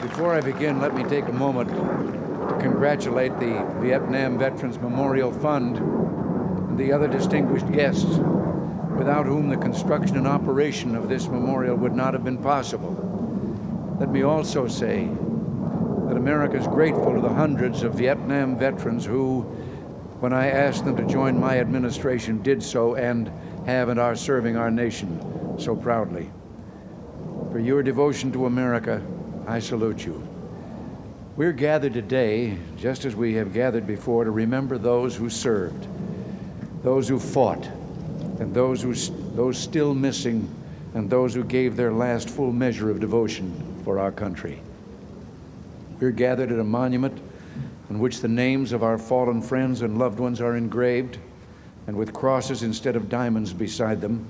Before I begin, let me take a moment to congratulate the Vietnam Veterans Memorial Fund and the other distinguished guests, without whom the construction and operation of this memorial would not have been possible. Let me also say that America is grateful to the hundreds of Vietnam veterans who, when I asked them to join my administration, did so and have and are serving our nation so proudly. For your devotion to America, I salute you. We're gathered today, just as we have gathered before, to remember those who served, those who fought, and those still missing, and those who gave their last full measure of devotion for our country. We're gathered at a monument on which the names of our fallen friends and loved ones are engraved, and with crosses instead of diamonds beside them,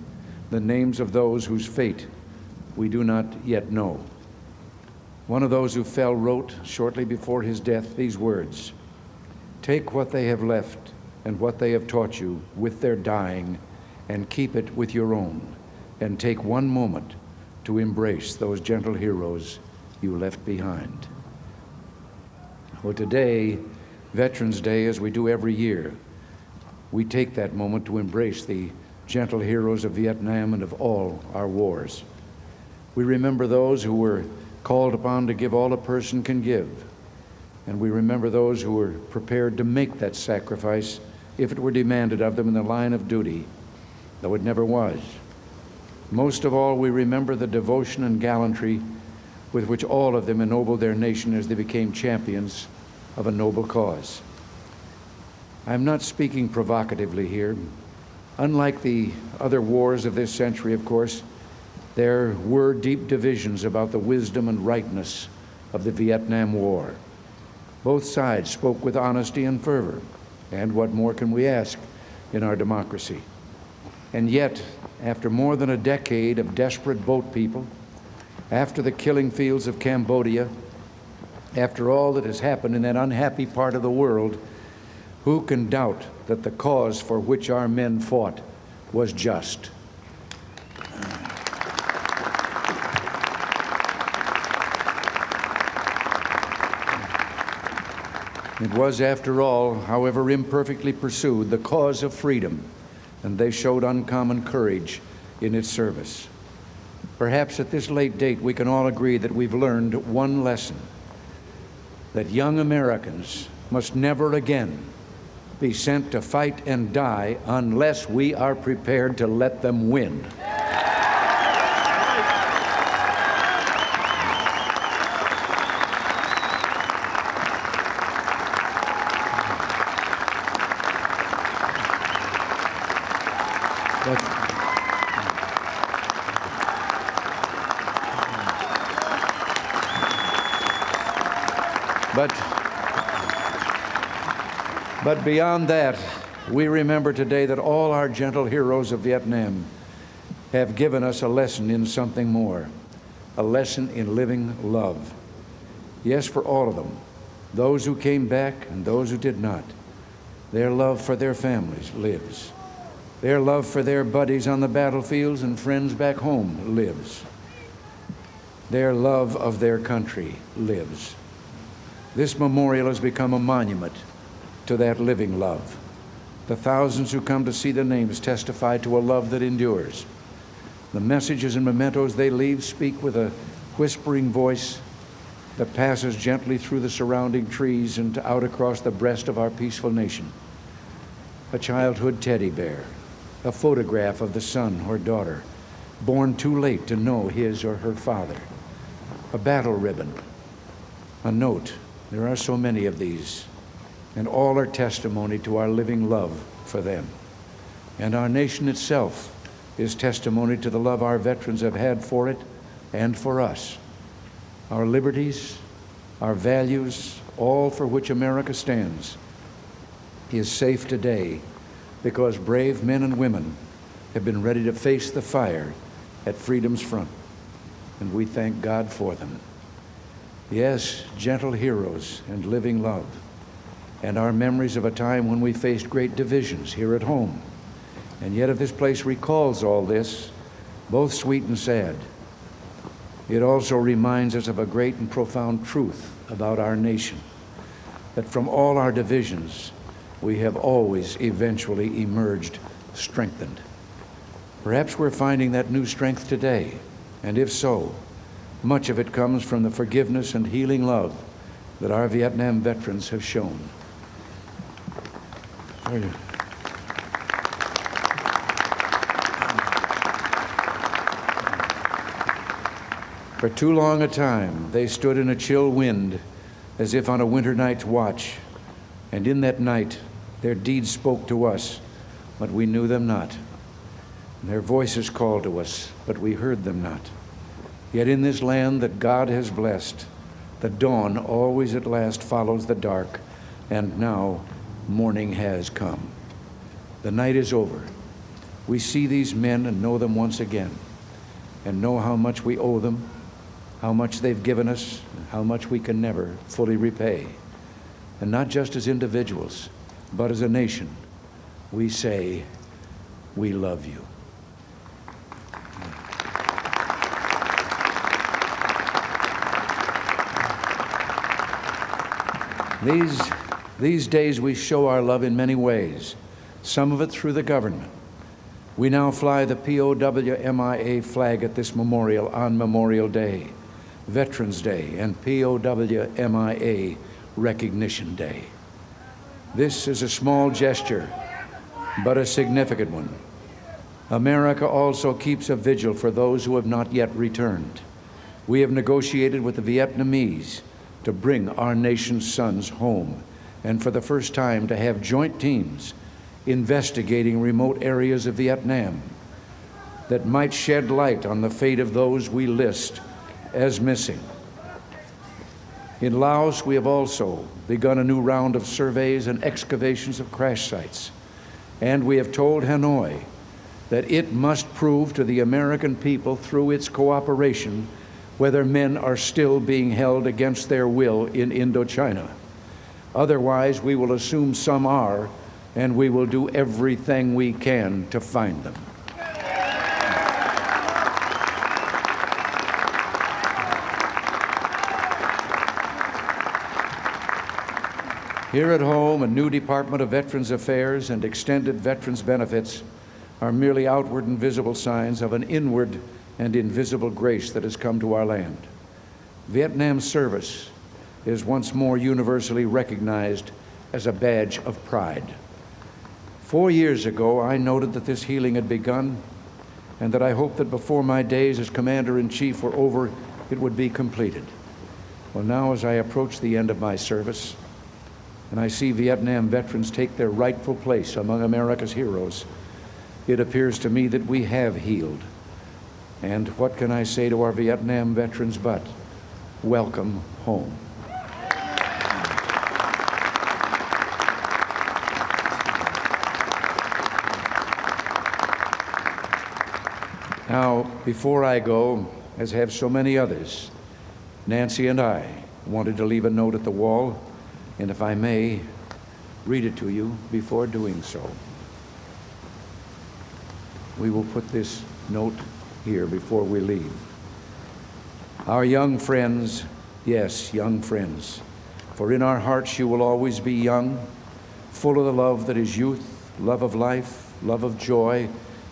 the names of those whose fate we do not yet know. One of those who fell wrote shortly before his death these words: "Take what they have left and what they have taught you with their dying, and keep it with your own, and take one moment to embrace those gentle heroes you left behind." Well, today, Veterans Day, as we do every year, we take that moment to embrace the gentle heroes of Vietnam and of all our wars. We remember those who were called upon to give all a person can give, and we remember those who were prepared to make that sacrifice if it were demanded of them in the line of duty, though it never was. Most of all, we remember the devotion and gallantry with which all of them ennobled their nation as they became champions of a noble cause. I'm not speaking provocatively here. Unlike the other wars of this century, of course, there were deep divisions about the wisdom and rightness of the Vietnam War. Both sides spoke with honesty and fervor, and what more can we ask in our democracy? And yet, after more than a decade of desperate boat people, after the killing fields of Cambodia, after all that has happened in that unhappy part of the world, who can doubt that the cause for which our men fought was just? It was, after all, however imperfectly pursued, the cause of freedom, and they showed uncommon courage in its service. Perhaps at this late date we can all agree that we've learned one lesson: that young Americans must never again be sent to fight and die unless we are prepared to let them win. But beyond that, we remember today that all our gentle heroes of Vietnam have given us a lesson in something more, a lesson in living love. Yes, for all of them, those who came back and those who did not. Their love for their families lives. Their love for their buddies on the battlefields and friends back home lives. Their love of their country lives. This memorial has become a monument to that living love. The thousands who come to see the names testify to a love that endures. The messages and mementos they leave speak with a whispering voice that passes gently through the surrounding trees and out across the breast of our peaceful nation. A childhood teddy bear, a photograph of the son or daughter born too late to know his or her father, a battle ribbon, a note. There are so many of these, and all are testimony to our living love for them. And our nation itself is testimony to the love our veterans have had for it and for us. Our liberties, our values, all for which America stands, is safe today because brave men and women have been ready to face the fire at freedom's front, and we thank God for them. Yes, gentle heroes and living love, and our memories of a time when we faced great divisions here at home. And yet if this place recalls all this, both sweet and sad, It also reminds us of a great and profound truth about our nation, that from all our divisions, we have always eventually emerged strengthened. Perhaps we're finding that new strength today, and if so, much of it comes from the forgiveness and healing love that our Vietnam veterans have shown. For too long a time, they stood in a chill wind as if on a winter night's watch, and in that night, their deeds spoke to us, but we knew them not. And their voices called to us, but we heard them not. Yet in this land that God has blessed, the dawn always at last follows the dark, and now morning has come. The night is over. We see these men and know them once again, and know how much we owe them, how much they've given us, and how much we can never fully repay. And not just as individuals, but as a nation, we say, we love you. These days we show our love in many ways, some of it through the government. We now fly the POW-MIA flag at this memorial on Memorial Day, Veterans Day, and POW-MIA Recognition Day. This is a small gesture, but a significant one. America also keeps a vigil for those who have not yet returned. We have negotiated with the Vietnamese to bring our nation's sons home, and for the first time to have joint teams investigating remote areas of Vietnam that might shed light on the fate of those we list as missing. In Laos, we have also begun a new round of surveys and excavations of crash sites, and we have told Hanoi that it must prove to the American people through its cooperation whether men are still being held against their will in Indochina. Otherwise, we will assume some are, and we will do everything we can to find them. Here at home, a new Department of Veterans Affairs and extended veterans benefits are merely outward and visible signs of an inward and invisible grace that has come to our land. Vietnam's service is once more universally recognized as a badge of pride. 4 years ago, I noted that this healing had begun, and that I hoped that before my days as Commander-in-Chief were over, it would be completed. Well, now as I approach the end of my service, and I see Vietnam veterans take their rightful place among America's heroes, it appears to me that we have healed. And what can I say to our Vietnam veterans but, welcome home. Now, before I go, as have so many others, Nancy and I wanted to leave a note at the wall, and if I may, read it to you before doing so. We will put this note here before we leave. Our young friends, yes, young friends, for in our hearts you will always be young, full of the love that is youth, love of life, love of joy,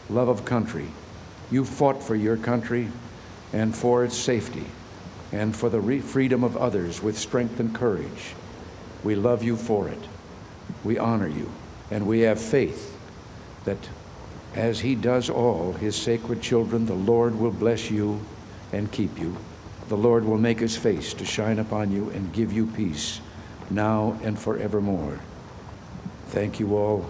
love of country. You fought for your country and for its safety and for the freedom of others with strength and courage. We love you for it. We honor you, and we have faith that as He does all His sacred children, the Lord will bless you and keep you. The Lord will make His face to shine upon you and give you peace now and forevermore. Thank you all.